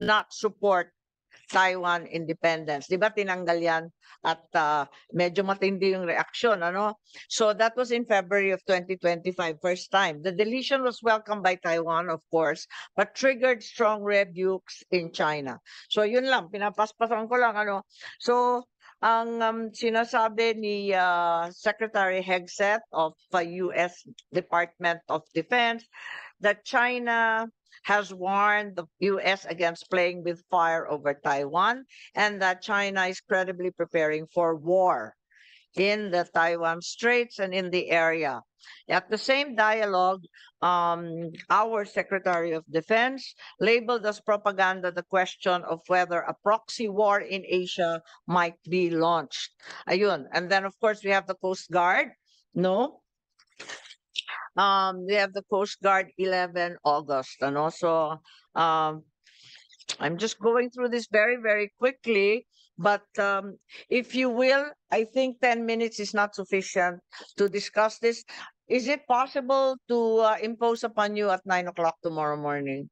not support Taiwan independence. Di ba tinanggal yan at medyo matindi yung reaksyon, ano? So that was in February of 2025, first time. The deletion was welcomed by Taiwan, of course, but triggered strong rebukes in China. So yun lang, pinapaspasan ko lang, ano? So ang sinasabi ni Secretary Hegseth of U.S. Department of Defense that China has warned the U.S. against playing with fire over Taiwan and that China is credibly preparing for war in the Taiwan Straits and in the area. At the same dialogue, our Secretary of Defense labeled as propaganda the question of whether a proxy war in Asia might be launched. Ayun. And then, of course, we have the Coast Guard. No? We have the Coast Guard 11 August. And also, I'm just going through this very, very quickly. But if you will, I think 10 minutes is not sufficient to discuss this. Is it possible to impose upon you at 9 o'clock tomorrow morning?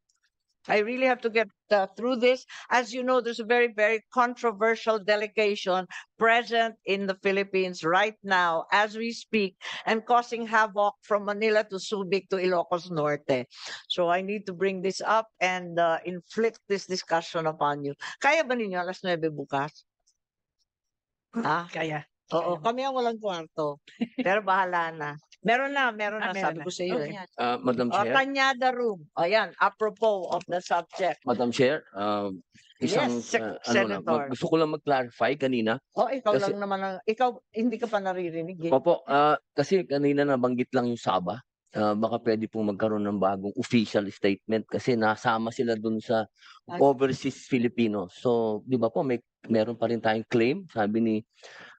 I really have to get through this. As you know, there's a very, very controversial delegation present in the Philippines right now as we speak and causing havoc from Manila to Subic to Ilocos Norte. So I need to bring this up and inflict this discussion upon you. Kaya ba ninyo alas 9 bukas? Ha? Kaya. Oo, kami ang walang kwarto. Pero bahala na. Meron na, Meron sabi na. ko sa iyo. Okay. Madam Chair, Tanyada room. Ayan, apropos of the subject. Madam Chair, isang Yes, Senator. gusto ko lang mag-clarify kanina. Ikaw Kasi- lang naman ikaw hindi ka pa naririnig eh. Opo, kasi kanina nabanggit lang yung Sabah. Baka pwede pong magkaroon ng bagong official statement kasi nasama sila dun sa overseas Filipinos. So, di ba po, meron pa rin tayong claim. Sabi ni,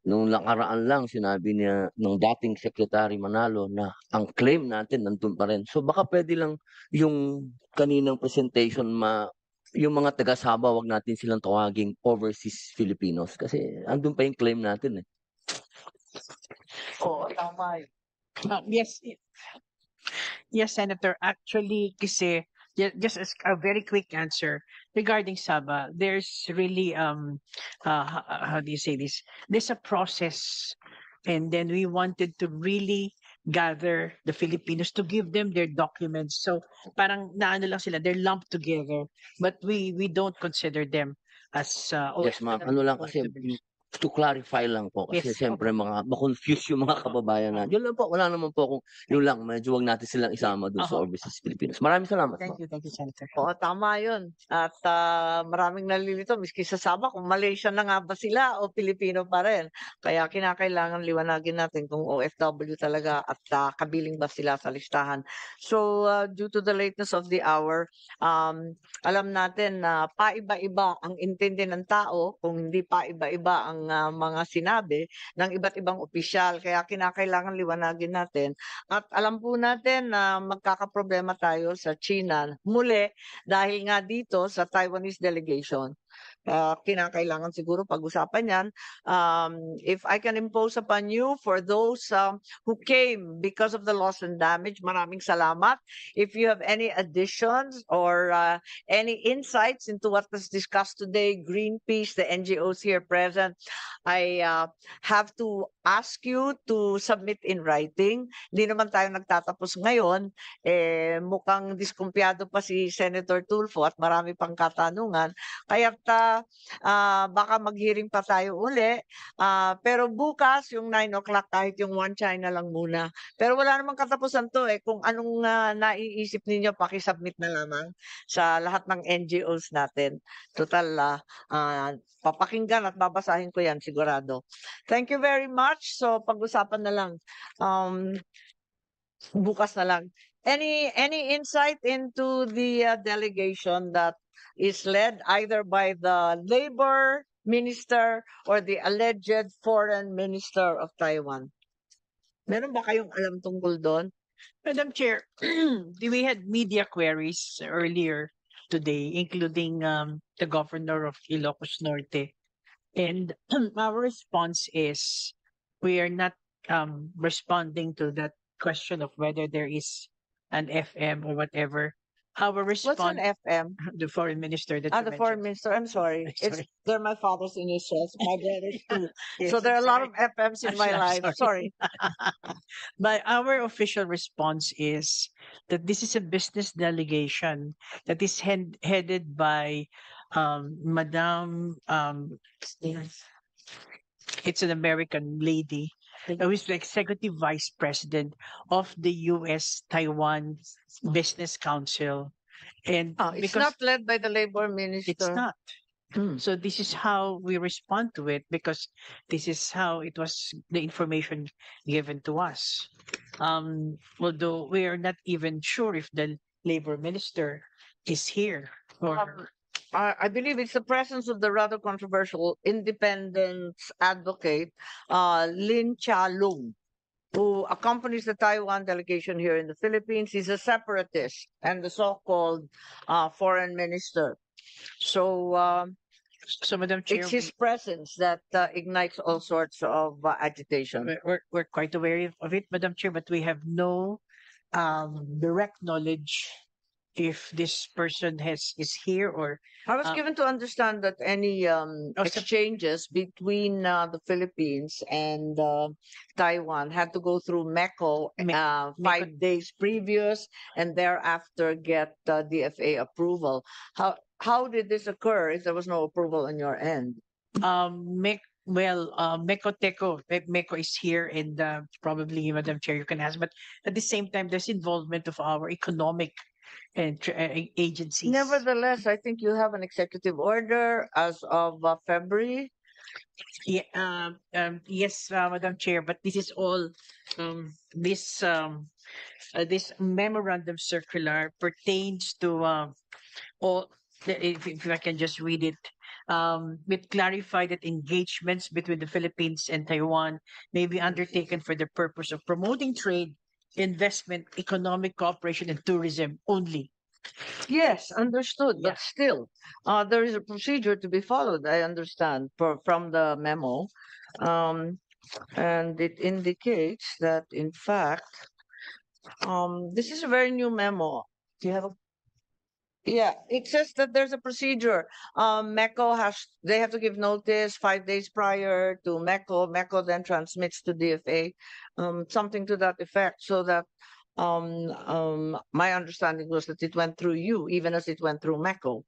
nung nakaraan lang, sinabi niya ng dating Secretary Manalo na ang claim natin nandun pa rin. So, baka pwede lang yung kaninang presentation yung mga taga-Sabah, wag natin silang tawaging overseas Filipinos kasi andun pa yung claim natin eh. Oo, tama yun. Yes. Yes, Senator. Actually, kasi just as a very quick answer regarding Sabah, there's really how do you say this? There's a process, and then we wanted to really gather the Filipinos to give them their documents. So parang naano lang sila, they're lumped together, but we don't consider them as Yes, ma'am. Ano lang kasi to clarify lang po kasi Yes, siyempre ma-confuse yung mga kababayan natin. Yun lang po, wala naman po kung yun lang, medyo wag natin silang isama doon sa overseas Filipinos. Maraming salamat. Thank you, Senator. Oo, tama yun. At maraming nalilito, miski sa Sabah, kung Malaysia na nga ba sila o Pilipino pa rin. Kaya kinakailangan liwanagin natin kung OFW talaga at kabiling ba sila sa listahan. So, due to the lateness of the hour, alam natin na paiba-iba ang intindi ng tao kung hindi paiba-iba ang mga sinabi ng iba't ibang opisyal. Kaya kinakailangan liwanagin natin. At alam po natin na magkakaproblema tayo sa China muli dahil nga dito sa Taiwanese delegation. Kinakailangan siguro pag-usapan yan. If I can impose upon you for those who came because of the loss and damage, maraming salamat. If you have any additions or any insights into what was discussed today, Greenpeace, the NGOs here present, I have to ask you to submit in writing. Hindi naman tayo nagtatapos ngayon. Mukhang diskumpiyado pa si Senator Tulfo at marami pang katanungan. Kaya baka mag-hearing pa tayo uli. Pero bukas, yung 9 o'clock, kahit yung One China lang muna. Pero wala namang katapusan to eh. Kung anong naiisip ninyo, pakisubmit na lamang sa lahat ng NGOs natin. Total, papakinggan at babasahin ko yan sigurado. Thank you very much. So pag-usapan na lang. Bukas na lang. Any insight into the delegation that is led either by the labor minister or the alleged foreign minister of Taiwan? Meron ba kayong alam tungkol doon? Madam Chair, we had media queries earlier today, including the governor of Ilocos Norte. And our response is we are not responding to that question of whether there is an FM or whatever. Our What's an response, FM? the foreign minister that you The foreign mentioned. minister. I'm sorry. Sorry. They're my father's initials. My brothers too. Yes, So there are I'm a lot sorry. of FMs in my I'm life. Sorry. But our official response is that this is a business delegation that is headed by Madame, it's an American lady who is the executive vice president of the U.S. Taiwan Business Council. And It's because not led by the labor it's minister. not. Hmm. So this is how we respond to it because this is how it was the information given to us. Although we are not even sure if the labor minister is here or Um, I believe it's the presence of the rather controversial independence advocate, Lin Chia Lung, who accompanies the Taiwan delegation here in the Philippines. He's a separatist and the so-called foreign minister. So so, Madam Chair, it's his presence that ignites all sorts of agitation. we're quite aware of it, Madam Chair, but we have no direct knowledge if this person is here or I was Uh, given to understand that any Oh, so- exchanges between the Philippines and Taiwan had to go through MECO Me- 5 days previous and thereafter get DFA approval. How did this occur if there was no approval on your end? Meko Teco, Meko is here and probably Madam Chair, you can ask, but at the same time, there's involvement of our economic and agencies. Nevertheless, I think you have an executive order as of February. Yeah, yes, Madam Chair, but this is all this memorandum circular pertains to all. If I can just read it, it clarified that engagements between the Philippines and Taiwan may be undertaken for the purpose of promoting trade, investment, economic cooperation, and tourism only. Yes, understood. Yeah. But still, there is a procedure to be followed, I understand, from the memo. And it indicates that, in fact, this is a very new memo. Do you have a Yeah, it says that there's a procedure. MECO they have to give notice 5 days prior to MECO. MECO then transmits to DFA, something to that effect, so that my understanding was that it went through you, even as it went through MECO.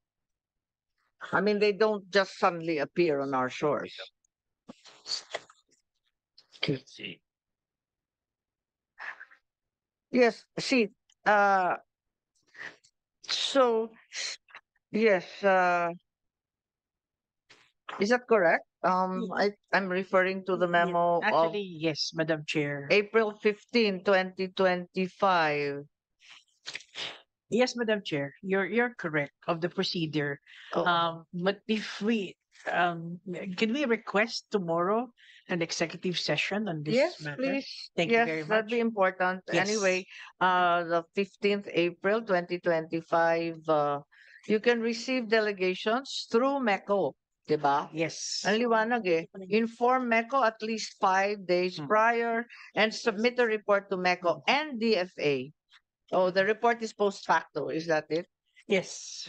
I mean, they don't just suddenly appear on our shores. Yes, see, so yes, is that correct? I'm referring to the memo of Actually, yes, Madam Chair. April 15, 2025. Yes, Madam Chair, you're correct of the procedure. But if we can we request tomorrow an executive session on this Yes, matter? please. Thank you Yes, very that'd be much. important. Yes. Anyway, the 15th April 2025, you can receive delegations through MECO, diba? Yes. Ang liwanag eh. Inform MECO at least 5 days Hmm. prior and submit a report to MECO and DFA. Oh, the report is post facto, is that it? Yes.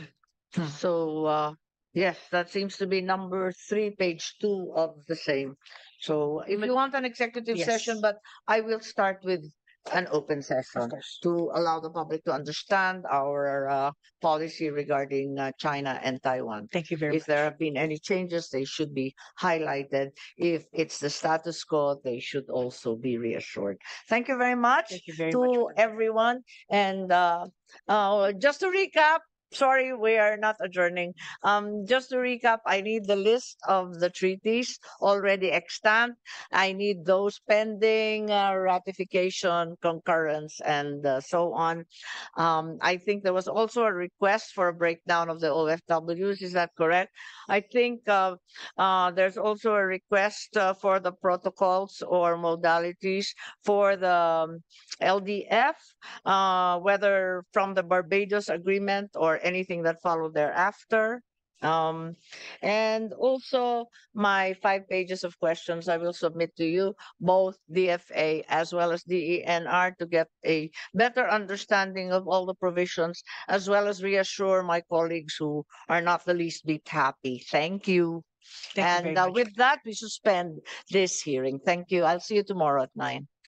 So, yes, that seems to be number 3, page 2 of the same. So, if you want an executive Yes. session, but I will start with an open session Of course. to allow the public to understand our policy regarding China and Taiwan. Thank you very If much. there have been any changes, they should be highlighted. If it's the status quo, they should also be reassured. Thank you very much Thank you very to much. Madam Chair. everyone. And just to recap, sorry, we are not adjourning. Just to recap, I need the list of the treaties already extant. I need those pending ratification, concurrence, and so on. I think there was also a request for a breakdown of the OFWs. Is that correct? I think there's also a request for the protocols or modalities for the LDF, whether from the Barbados Agreement or anything that followed thereafter. And also my 5 pages of questions I will submit to you, both DFA as well as DENR, to get a better understanding of all the provisions, as well as reassure my colleagues who are not the least bit happy. Thank you. Thank you very And much. with that, we suspend this hearing. Thank you. I'll see you tomorrow at 9.